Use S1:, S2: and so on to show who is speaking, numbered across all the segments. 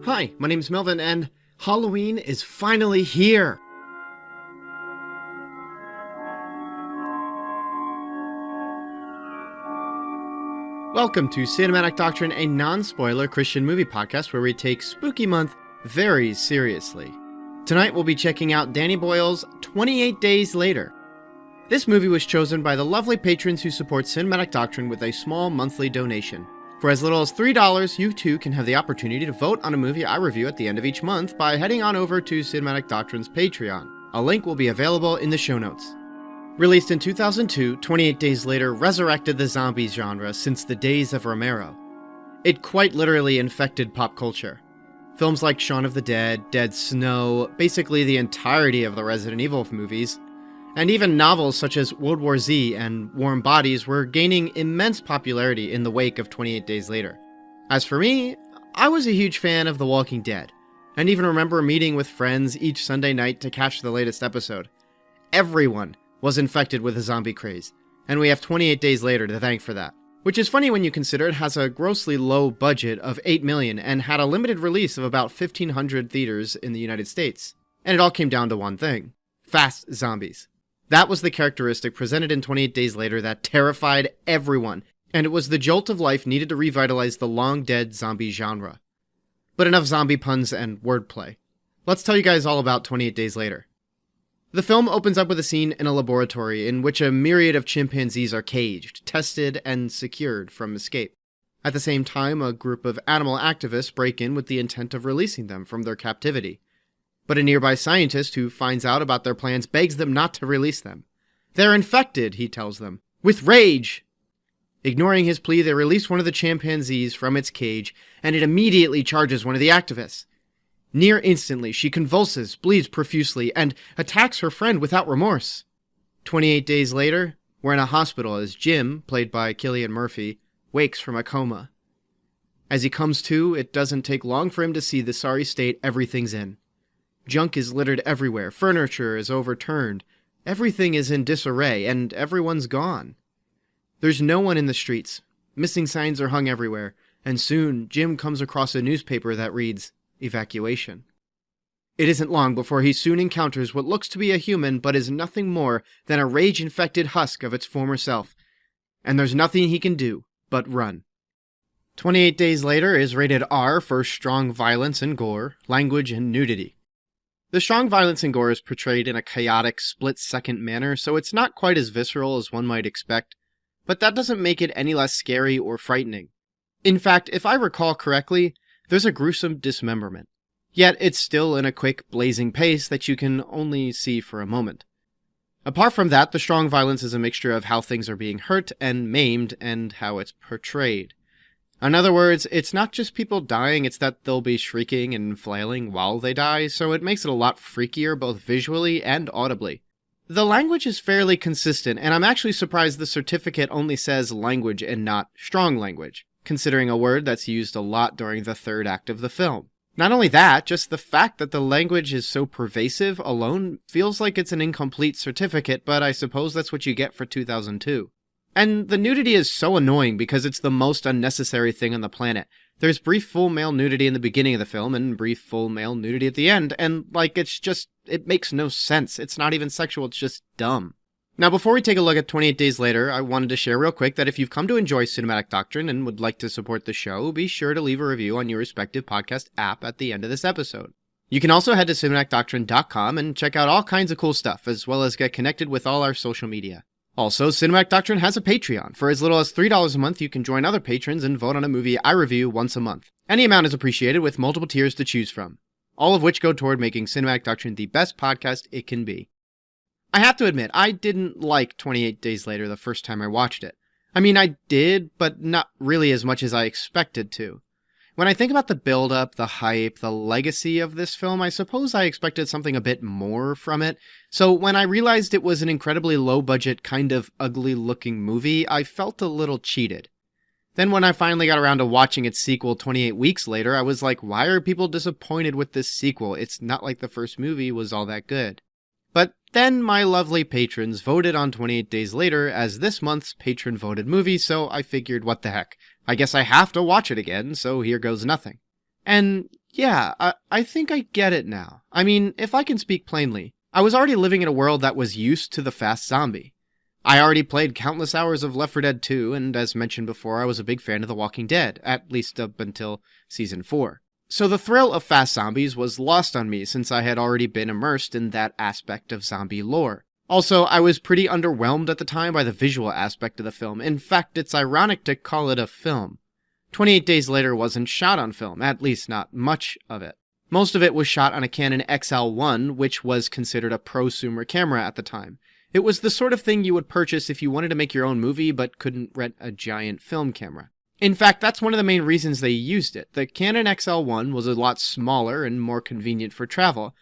S1: Hi, my name's Melvin, and Halloween is finally here! Welcome to Cinematic Doctrine, a non-spoiler Christian movie podcast where we take Spooky Month very seriously. Tonight we'll be checking out Danny Boyle's 28 Days Later. This movie was chosen by the lovely patrons who support Cinematic Doctrine with a small monthly donation. For as little as $3, you too can have the opportunity to vote on a movie I review at the end of each month by heading on over to Cinematic Doctrine's Patreon. A link will be available in the show notes. Released in 2002, 28 Days Later resurrected the zombie genre since the days of Romero. It quite literally infected pop culture. Films like Shaun of the Dead, Dead Snow, basically the entirety of the Resident Evil movies, and even novels such as World War Z and Warm Bodies were gaining immense popularity in the wake of 28 Days Later. As for me, I was a huge fan of The Walking Dead, and even remember meeting with friends each Sunday night to catch the latest episode. Everyone was infected with a zombie craze, and we have 28 Days Later to thank for that. Which is funny when you consider it has a grossly low budget of $8 million and had a limited release of about 1,500 theaters in the United States. And it all came down to one thing: fast zombies. That was the characteristic presented in 28 Days Later that terrified everyone, and it was the jolt of life needed to revitalize the long-dead zombie genre. But enough zombie puns and wordplay. Let's tell you guys all about 28 Days Later. The film opens up with a scene in a laboratory in which a myriad of chimpanzees are caged, tested, and secured from escape. At the same time, a group of animal activists break in with the intent of releasing them from their captivity. But a nearby scientist who finds out about their plans begs them not to release them. They're infected, he tells them, with rage. Ignoring his plea, they release one of the chimpanzees from its cage, and it immediately charges one of the activists. Near instantly, she convulses, bleeds profusely, and attacks her friend without remorse. 28 days later, we're in a hospital as Jim, played by Cillian Murphy, wakes from a coma. As he comes to, it doesn't take long for him to see the sorry state everything's in. Junk is littered everywhere, furniture is overturned, everything is in disarray, and everyone's gone. There's no one in the streets, missing signs are hung everywhere, and soon Jim comes across a newspaper that reads, "Evacuation." It isn't long before he soon encounters what looks to be a human but is nothing more than a rage-infected husk of its former self, and there's nothing he can do but run. 28 Days Later is rated R for strong violence and gore, language, and nudity. The strong violence and gore is portrayed in a chaotic, split-second manner, so it's not quite as visceral as one might expect, but that doesn't make it any less scary or frightening. In fact, if I recall correctly, there's a gruesome dismemberment. Yet it's still in a quick, blazing pace that you can only see for a moment. Apart from that, the strong violence is a mixture of how things are being hurt and maimed and how it's portrayed. In other words, it's not just people dying, it's that they'll be shrieking and flailing while they die, so it makes it a lot freakier both visually and audibly. The language is fairly consistent, and I'm actually surprised the certificate only says language and not strong language, considering a word that's used a lot during the third act of the film. Not only that, just the fact that the language is so pervasive alone feels like it's an incomplete certificate, but I suppose that's what you get for 2002. And the nudity is so annoying because it's the most unnecessary thing on the planet. There's brief full male nudity in the beginning of the film and brief full male nudity at the end, and it makes no sense. It's not even sexual, it's just dumb. Now, before we take a look at 28 Days Later, I wanted to share real quick that if you've come to enjoy Cinematic Doctrine and would like to support the show, be sure to leave a review on your respective podcast app at the end of this episode. You can also head to cinematicdoctrine.com and check out all kinds of cool stuff, as well as get connected with all our social media. Also, Cinematic Doctrine has a Patreon. For as little as $3 a month, you can join other patrons and vote on a movie I review once a month. Any amount is appreciated with multiple tiers to choose from, all of which go toward making Cinematic Doctrine the best podcast it can be. I have to admit, I didn't like 28 Days Later the first time I watched it. I mean, I did, but not really as much as I expected to. When I think about the build-up, the hype, the legacy of this film, I suppose I expected something a bit more from it. So when I realized it was an incredibly low-budget, kind of ugly-looking movie, I felt a little cheated. Then when I finally got around to watching its sequel 28 weeks later, I was like, why are people disappointed with this sequel? It's not like the first movie was all that good. But then my lovely patrons voted on 28 Days Later as this month's patron-voted movie, so I figured, what the heck? I guess I have to watch it again, so here goes nothing. And Yeah, I think I get it now. I mean, if I can speak plainly, I was already living in a world that was used to the fast zombie. I already played countless hours of Left 4 Dead 2, and as mentioned before, I was a big fan of The Walking Dead, at least up until Season 4. So the thrill of fast zombies was lost on me since I had already been immersed in that aspect of zombie lore. Also, I was pretty underwhelmed at the time by the visual aspect of the film. In fact, it's ironic to call it a film. 28 Days Later wasn't shot on film, at least not much of it. Most of it was shot on a Canon XL1, which was considered a prosumer camera at the time. It was the sort of thing you would purchase if you wanted to make your own movie but couldn't rent a giant film camera. In fact, that's one of the main reasons they used it. The Canon XL1 was a lot smaller and more convenient for travel.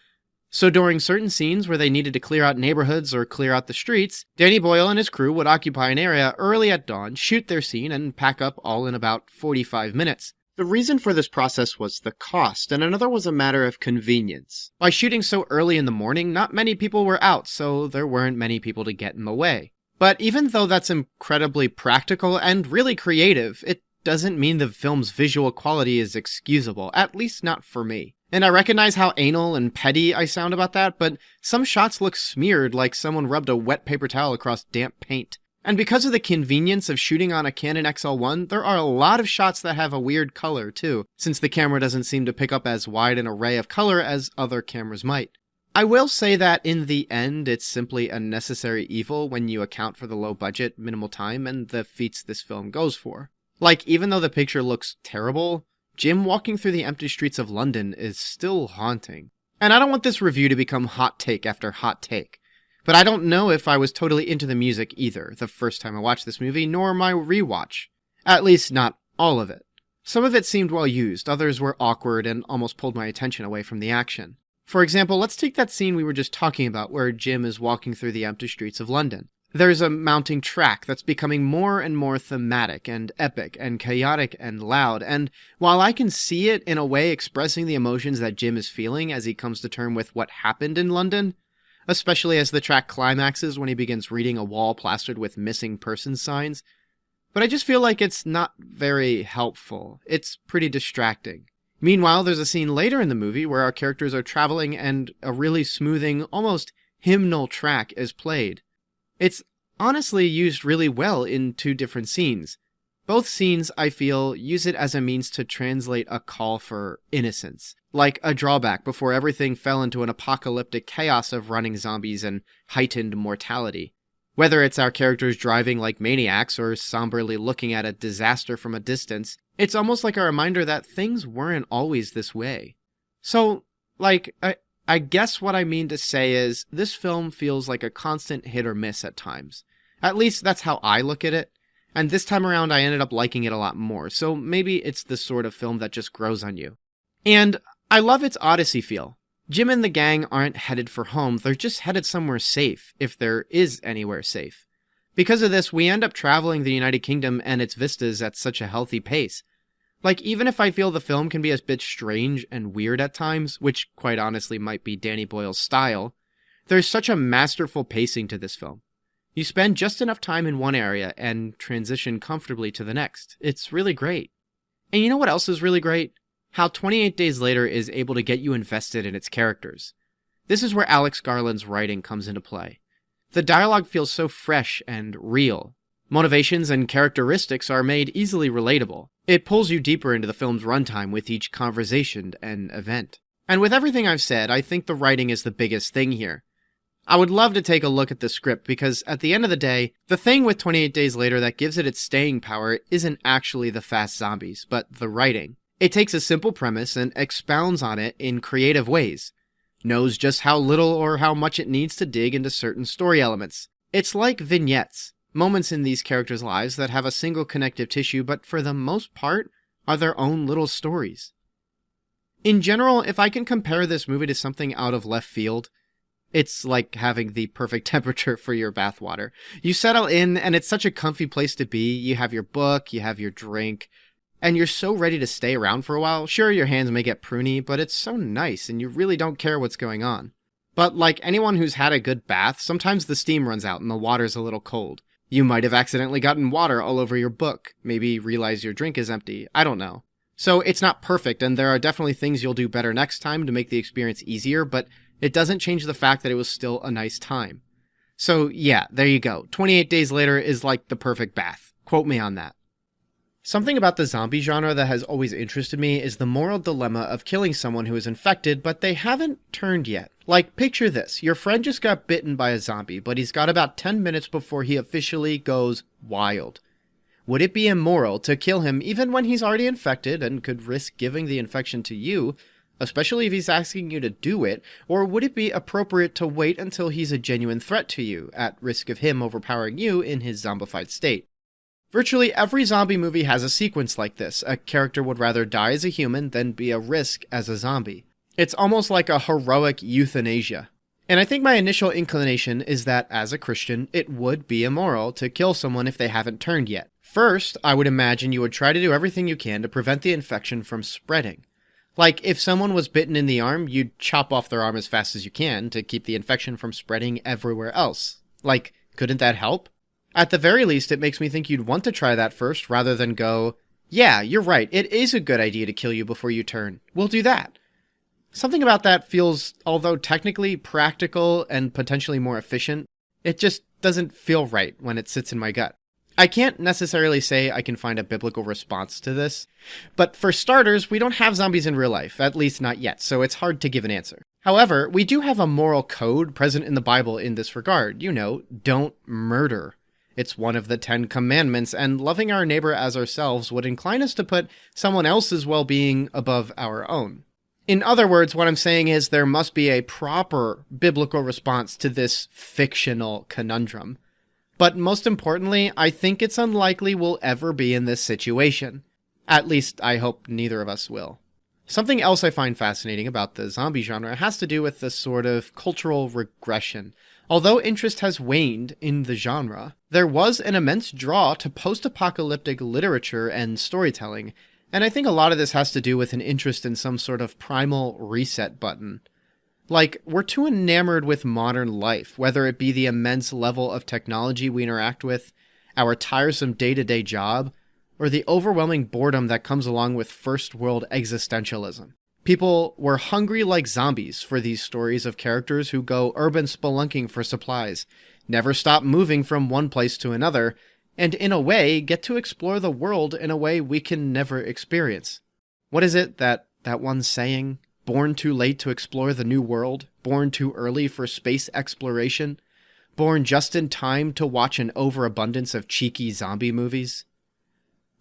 S1: So during certain scenes where they needed to clear out neighborhoods or clear out the streets, Danny Boyle and his crew would occupy an area early at dawn, shoot their scene, and pack up all in about 45 minutes. The reason for this process was the cost, and another was a matter of convenience. By shooting so early in the morning, not many people were out, so there weren't many people to get in the way. But even though that's incredibly practical and really creative, it doesn't mean the film's visual quality is excusable, at least not for me. And I recognize how anal and petty I sound about that, but some shots look smeared like someone rubbed a wet paper towel across damp paint. And because of the convenience of shooting on a Canon XL1, there are a lot of shots that have a weird color too, since the camera doesn't seem to pick up as wide an array of color as other cameras might. I will say that in the end, it's simply a necessary evil when you account for the low budget, minimal time, and the feats this film goes for. Like, even though the picture looks terrible, Jim walking through the empty streets of London is still haunting. And I don't want this review to become hot take after hot take, but I don't know if I was totally into the music either the first time I watched this movie, nor my rewatch. At least not all of it. Some of it seemed well used, others were awkward and almost pulled my attention away from the action. For example, let's take that scene we were just talking about where Jim is walking through the empty streets of London. There's a mounting track that's becoming more and more thematic and epic and chaotic and loud, and while I can see it in a way expressing the emotions that Jim is feeling as he comes to terms with what happened in London, especially as the track climaxes when he begins reading a wall plastered with missing persons signs, but I just feel like it's not very helpful. It's pretty distracting. Meanwhile, there's a scene later in the movie where our characters are traveling and a really smoothing, almost hymnal track is played. It's honestly used really well in two different scenes. Both scenes, I feel, use it as a means to translate a call for innocence, like a drawback before everything fell into an apocalyptic chaos of running zombies and heightened mortality. Whether it's our characters driving like maniacs or somberly looking at a disaster from a distance, it's almost like a reminder that things weren't always this way. So, I guess what I mean to say is, this film feels like a constant hit or miss at times. At least that's how I look at it, and this time around I ended up liking it a lot more, so maybe it's the sort of film that just grows on you. And I love its Odyssey feel. Jim and the gang aren't headed for home, they're just headed somewhere safe, if there is anywhere safe. Because of this, we end up traveling the United Kingdom and its vistas at such a healthy pace. Like, even if I feel the film can be a bit strange and weird at times, which quite honestly might be Danny Boyle's style, there's such a masterful pacing to this film. You spend just enough time in one area and transition comfortably to the next. It's really great. And you know what else is really great? How 28 Days Later is able to get you invested in its characters. This is where Alex Garland's writing comes into play. The dialogue feels so fresh and real. Motivations and characteristics are made easily relatable. It pulls you deeper into the film's runtime with each conversation and event. And with everything I've said, I think the writing is the biggest thing here. I would love to take a look at the script because at the end of the day, the thing with 28 Days Later that gives it its staying power isn't actually the fast zombies, but the writing. It takes a simple premise and expounds on it in creative ways. Knows just how little or how much it needs to dig into certain story elements. It's like vignettes. Moments in these characters' lives that have a single connective tissue, but for the most part, are their own little stories. In general, if I can compare this movie to something out of left field, it's like having the perfect temperature for your bathwater. You settle in, and it's such a comfy place to be. You have your book, you have your drink, and you're so ready to stay around for a while. Sure, your hands may get pruny, but it's so nice, and you really don't care what's going on. But like anyone who's had a good bath, sometimes the steam runs out and the water's a little cold. You might have accidentally gotten water all over your book, maybe realize your drink is empty, I don't know. So it's not perfect, and there are definitely things you'll do better next time to make the experience easier, but it doesn't change the fact that it was still a nice time. So yeah, there you go. 28 Days Later is like the perfect bath. Quote me on that. Something about the zombie genre that has always interested me is the moral dilemma of killing someone who is infected, but they haven't turned yet. Like, picture this. Your friend just got bitten by a zombie, but he's got about 10 minutes before he officially goes wild. Would it be immoral to kill him even when he's already infected and could risk giving the infection to you, especially if he's asking you to do it, or would it be appropriate to wait until he's a genuine threat to you, at risk of him overpowering you in his zombified state? Virtually every zombie movie has a sequence like this. A character would rather die as a human than be a risk as a zombie. It's almost like a heroic euthanasia. And I think my initial inclination is that, as a Christian, it would be immoral to kill someone if they haven't turned yet. First, I would imagine you would try to do everything you can to prevent the infection from spreading. Like, if someone was bitten in the arm, you'd chop off their arm as fast as you can to keep the infection from spreading everywhere else. Like, couldn't that help? At the very least, it makes me think you'd want to try that first rather than go, yeah, you're right, it is a good idea to kill you before you turn. We'll do that. Something about that feels, although technically practical and potentially more efficient, it just doesn't feel right when it sits in my gut. I can't necessarily say I can find a biblical response to this, but for starters, we don't have zombies in real life, at least not yet, so it's hard to give an answer. However, we do have a moral code present in the Bible in this regard. You know, don't murder. It's one of the 10 commandments, and loving our neighbor as ourselves would incline us to put someone else's well-being above our own. In other words, what I'm saying is there must be a proper biblical response to this fictional conundrum. But most importantly, I think it's unlikely we'll ever be in this situation. At least, I hope neither of us will. Something else I find fascinating about the zombie genre has to do with the sort of cultural regression. Although interest has waned in the genre, there was an immense draw to post-apocalyptic literature and storytelling, and I think a lot of this has to do with an interest in some sort of primal reset button. Like, we're too enamored with modern life, whether it be the immense level of technology we interact with, our tiresome day-to-day job, or the overwhelming boredom that comes along with first-world existentialism. People were hungry like zombies for these stories of characters who go urban spelunking for supplies, never stop moving from one place to another, and in a way get to explore the world in a way we can never experience. What is it, that one saying? Born too late to explore the new world? Born too early for space exploration? Born just in time to watch an overabundance of cheeky zombie movies?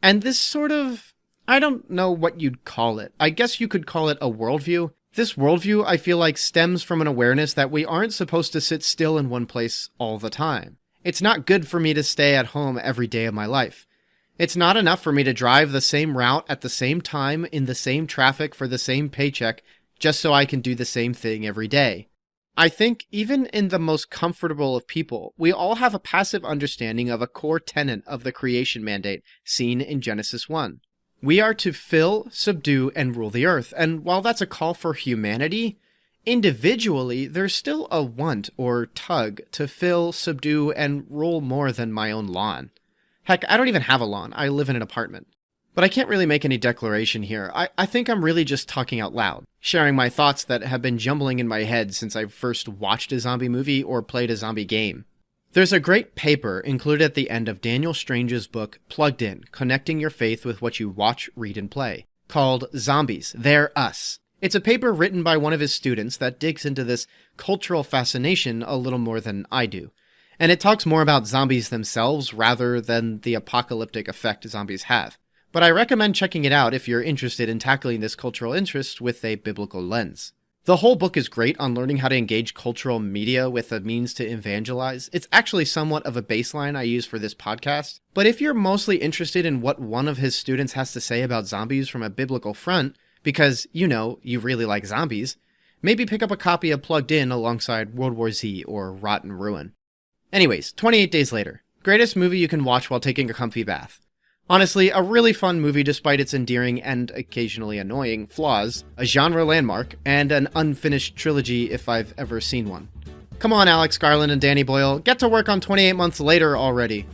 S1: And this sort of, I don't know what you'd call it. I guess you could call it a worldview. This worldview, I feel like, stems from an awareness that we aren't supposed to sit still in one place all the time. It's not good for me to stay at home every day of my life. It's not enough for me to drive the same route at the same time in the same traffic for the same paycheck just so I can do the same thing every day. I think even in the most comfortable of people, we all have a passive understanding of a core tenet of the creation mandate seen in Genesis 1. We are to fill, subdue, and rule the earth, and while that's a call for humanity, individually, there's still a want or tug to fill, subdue, and rule more than my own lawn. Heck, I don't even have a lawn. I live in an apartment. But I can't really make any declaration here. I think I'm really just talking out loud, sharing my thoughts that have been jumbling in my head since I first watched a zombie movie or played a zombie game. There's a great paper included at the end of Daniel Strange's book, Plugged In, Connecting Your Faith with What You Watch, Read, and Play, called Zombies, They're Us. It's a paper written by one of his students that digs into this cultural fascination a little more than I do. And it talks more about zombies themselves rather than the apocalyptic effect zombies have. But I recommend checking it out if you're interested in tackling this cultural interest with a biblical lens. The whole book is great on learning how to engage cultural media with a means to evangelize. It's actually somewhat of a baseline I use for this podcast. But if you're mostly interested in what one of his students has to say about zombies from a biblical front, because, you know, you really like zombies, maybe pick up a copy of Plugged In alongside World War Z or Rotten Ruin. Anyways, 28 Days Later. Greatest movie you can watch while taking a comfy bath. Honestly, a really fun movie despite its endearing and occasionally annoying flaws, a genre landmark, and an unfinished trilogy if I've ever seen one. Come on, Alex Garland and Danny Boyle, get to work on 28 Months Later already.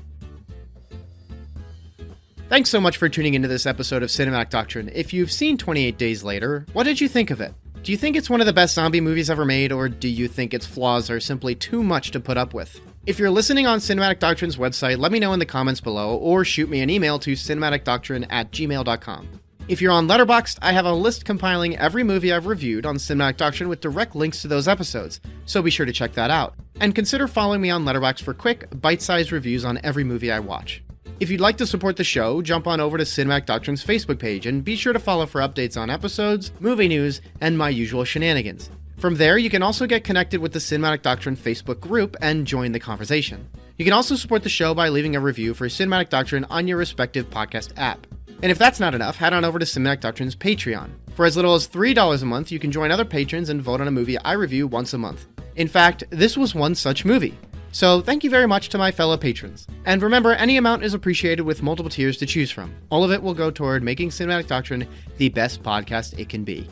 S1: Thanks so much for tuning into this episode of Cinematic Doctrine. If you've seen 28 Days Later, what did you think of it? Do you think it's one of the best zombie movies ever made, or do you think its flaws are simply too much to put up with? If you're listening on Cinematic Doctrine's website, let me know in the comments below, or shoot me an email to cinematicdoctrine@gmail.com. If you're on Letterboxd, I have a list compiling every movie I've reviewed on Cinematic Doctrine with direct links to those episodes, so be sure to check that out. And consider following me on Letterboxd for quick, bite-sized reviews on every movie I watch. If you'd like to support the show, jump on over to Cinematic Doctrine's Facebook page and be sure to follow for updates on episodes, movie news, and my usual shenanigans. From there, you can also get connected with the Cinematic Doctrine Facebook group and join the conversation. You can also support the show by leaving a review for Cinematic Doctrine on your respective podcast app. And if that's not enough, head on over to Cinematic Doctrine's Patreon. For as little as $3 a month, you can join other patrons and vote on a movie I review once a month. In fact, this was one such movie. So thank you very much to my fellow patrons. And remember, any amount is appreciated with multiple tiers to choose from. All of it will go toward making Cinematic Doctrine the best podcast it can be.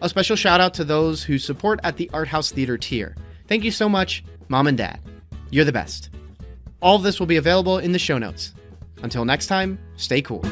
S1: A special shout out to those who support at the Art House Theater tier. Thank you so much, Mom and Dad. You're the best. All of this will be available in the show notes. Until next time, stay cool.